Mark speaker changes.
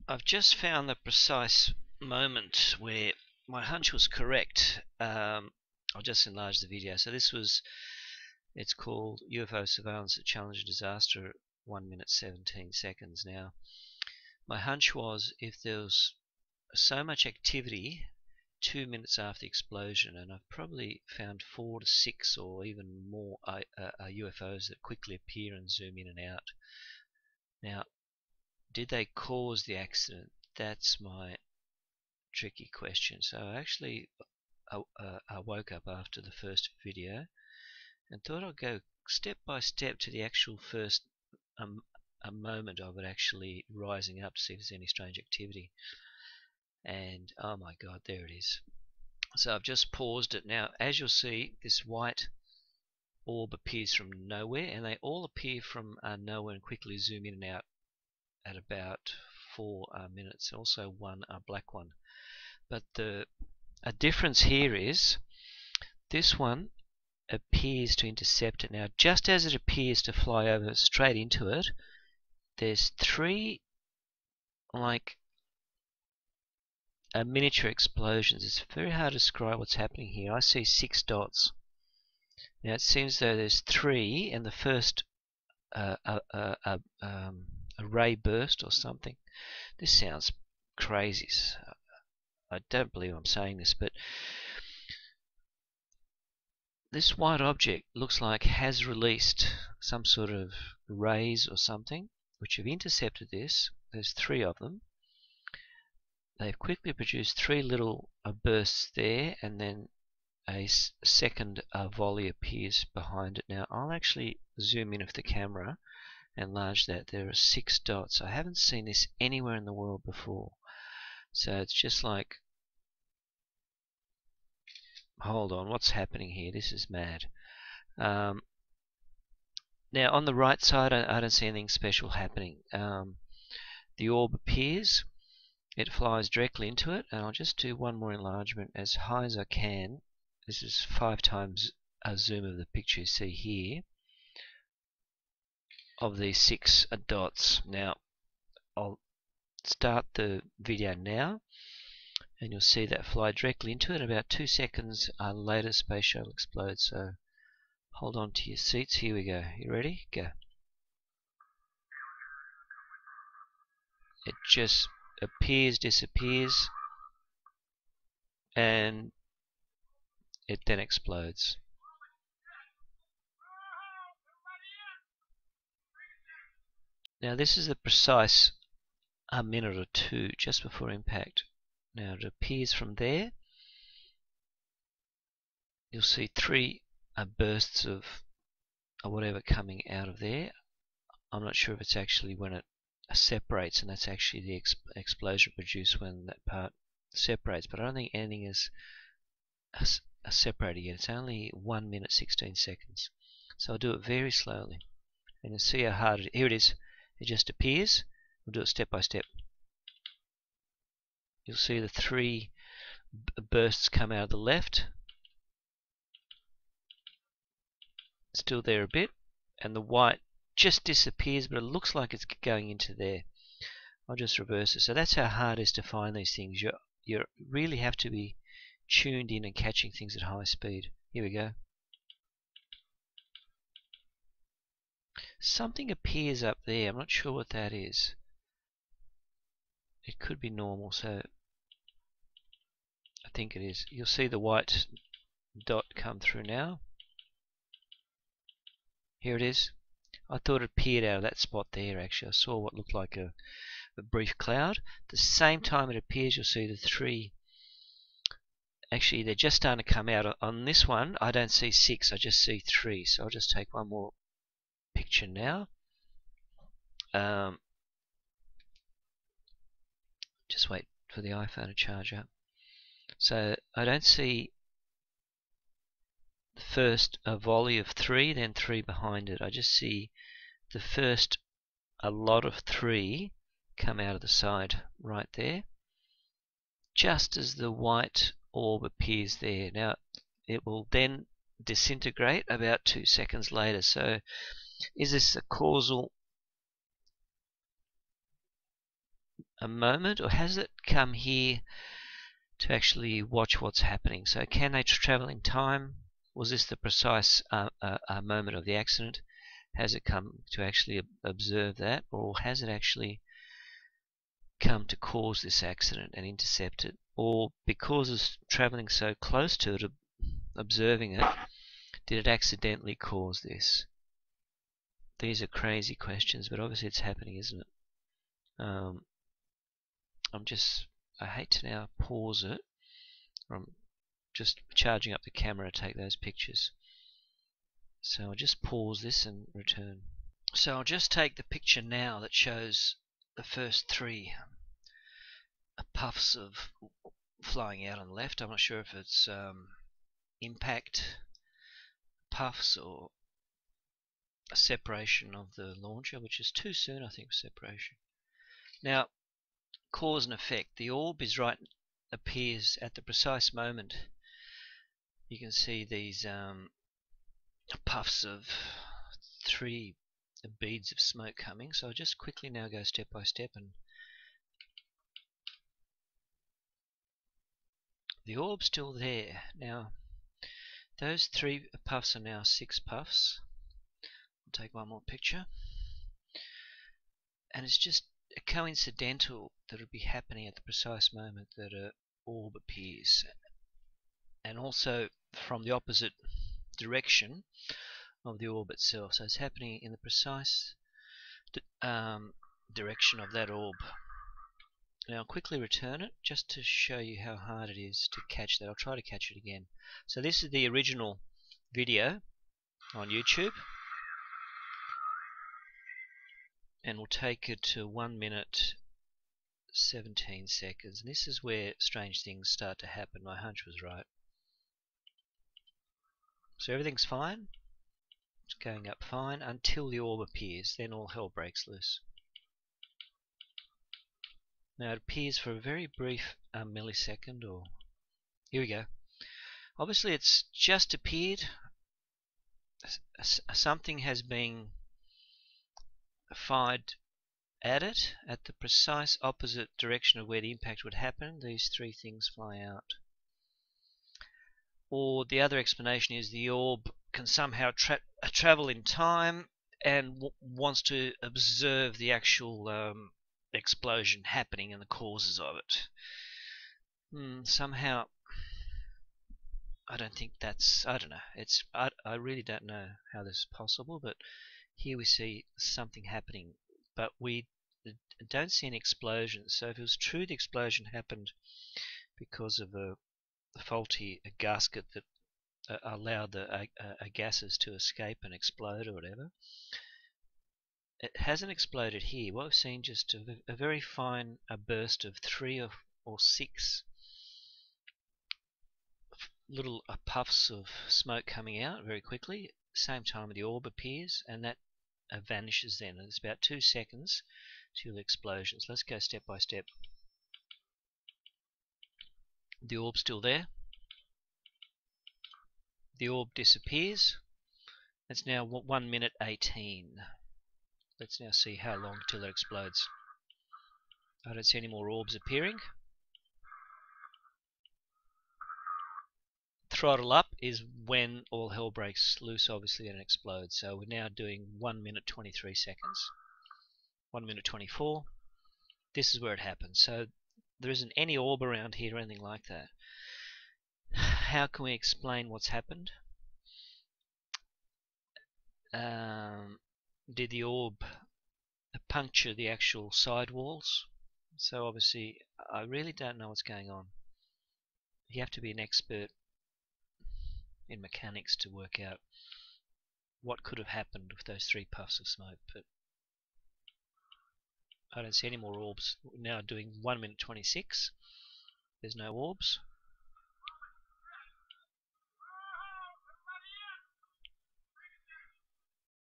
Speaker 1: I've just found the precise moment where my hunch was correct. I'll just enlarge the video. So it's called UFO Surveillance at Challenger Disaster, 1 minute 17 seconds. Now, my hunch was if there was so much activity 2 minutes after the explosion, and I've probably found 4 to 6 or even more UFOs that quickly appear and zoom in and out. Now, did they cause the accident? That's my tricky question. So I woke up after the first video and thought I'd go step by step to the actual first a moment of it actually rising up to see if there's any strange activity. And oh my god, there it is. So I've just paused it. Now, as you'll see, this white orb appears from nowhere, and they all appear from nowhere and quickly zoom in and out at about 4 minutes. Also one black one. But a difference here is this one appears to intercept it. Now, just as it appears to fly over straight into it, there's 3 like miniature explosions. It's very hard to describe what's happening here. I see 6 dots. Now it seems as though there's 3, and the first a ray burst or something. This sounds crazy. I don't believe I'm saying this, but this white object looks like has released some sort of rays or something which have intercepted this. There's 3 of them. They've quickly produced 3 little bursts there, and then a second volley appears behind it. Now I'll actually zoom in with the camera and enlarge that. There are 6 dots. I haven't seen this anywhere in the world before. So it's just like, hold on, what's happening here? This is mad. Now on the right side, I don't see anything special happening. The orb appears. It flies directly into it, and I'll just do one more enlargement as high as I can. This is 5 times a zoom of the picture you see here of these 6 dots. Now I'll start the video now, and you'll see that fly directly into it. About 2 seconds later, space shuttle explodes. So hold on to your seats. Here we go. You ready? Go. It just appears, disappears, and it then explodes. Now this is a precise a minute or 2 just before impact. Now it appears from there. You'll see 3 bursts of whatever coming out of there. I'm not sure if it's actually when it separates, and that's actually the explosion produced when that part separates, but I don't think anything is separated yet. It's only 1 minute 16 seconds. So I'll do it very slowly, and you'll see how hard it is. Here it is. It just appears. We'll do it step by step. You'll see the 3 bursts come out of the left. Still there a bit, and the white just disappears, but it looks like it's going into there. I'll just reverse it. So that's how hard it is to find these things. You really have to be tuned in and catching things at high speed. Here we go. Something appears up there. I'm not sure what that is. It could be normal, so I think it is. You'll see the white dot come through now. Here it is. I thought it appeared out of that spot there. Actually, I saw what looked like a brief cloud. At the same time it appears, you'll see the 3. Actually, they're just starting to come out. On this one, I don't see 6. I just see 3. So I'll just take one more picture now. Just wait for the iPhone to charge up. So I don't see the first volley of 3, then 3 behind it. I just see the first a lot of 3 come out of the side right there, just as the white orb appears there. Now it will then disintegrate about 2 seconds later. So is this a causal a moment, or has it come here to actually watch what's happening? So can they travel in time? Was this the precise moment of the accident? Has it come to actually observe that, or has it actually come to cause this accident and intercept it? Or because it's traveling so close to it, observing it, did it accidentally cause this? These are crazy questions, but obviously it's happening, isn't it? I hate to now pause it. I'm just charging up the camera to take those pictures. So I'll just pause this and return. So I'll just take the picture now that shows the first three puffs of flying out on the left. I'm not sure if it's impact puffs or a separation of the launcher, which is too soon, I think, for separation. Now, cause and effect. The orb appears at the precise moment. You can see these puffs of three beads of smoke coming. So I'll just quickly now go step by step, and the orb's still there. Now, those three puffs are now 6 puffs. I'll take one more picture. And it's just coincidental that it'll be happening at the precise moment that an orb appears. And also from the opposite direction of the orb itself. So it's happening in the precise direction of that orb. Now I'll quickly return it just to show you how hard it is to catch that. I'll try to catch it again. So this is the original video on YouTube, and we'll take it to 1 minute 17 seconds. And this is where strange things start to happen. My hunch was right. So everything's fine. It's going up fine until the orb appears. Then all hell breaks loose. Now it appears for a very brief millisecond, or here we go. Obviously it's just appeared. Something has been fired at it at the precise opposite direction of where the impact would happen. These three things fly out. Or the other explanation is the orb can somehow travel in time and wants to observe the actual explosion happening and the causes of it. Somehow, I don't think that's, I don't know, I really don't know how this is possible, but here we see something happening, but we don't see any explosions. So if it was true the explosion happened because of a faulty gasket that allowed the gases to escape and explode or whatever, it hasn't exploded here. What we've seen just a very fine burst of 3 or 6 little puffs of smoke coming out very quickly. Same time the orb appears, and that vanishes then. And it's about 2 seconds till the explosions. Let's go step by step. The orb's still there. The orb disappears. It's now 1 minute 18. Let's now see how long till it explodes. I don't see any more orbs appearing. Throttle up is when all hell breaks loose, obviously, and it explodes. So we're now doing 1 minute 23 seconds. 1 minute 24. This is where it happens. So there isn't any orb around here or anything like that. How can we explain what's happened? Did the orb puncture the actual sidewalls? So obviously, I really don't know what's going on. You have to be an expert in mechanics to work out what could have happened with those 3 puffs of smoke, but I don't see any more orbs. We're now doing 1 minute 26. There's no orbs.